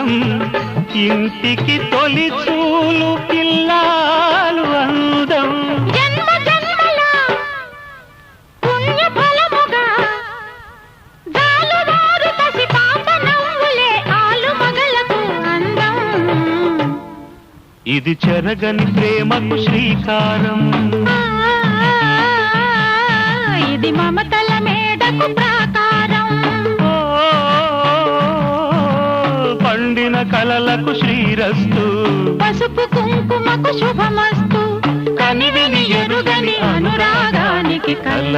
అందం ఇంటికి తొలి చూలు పిల్లాలు అందం జన్మ జన్మల పుణ్య ఫలముగా గాలువారు పసి పాప నవ్వులే ఆలు మగలకు అందం ఇది చెరగని ప్రేమకు శ్రీకారం ఇది మమతల మేడకు ప్రాకారం పండిన కలలకు శ్రీరస్తు పసుపు కుంకుమకు శుభమస్తు కనివిని ఎరుగని అనురాగానికి కళ్ళ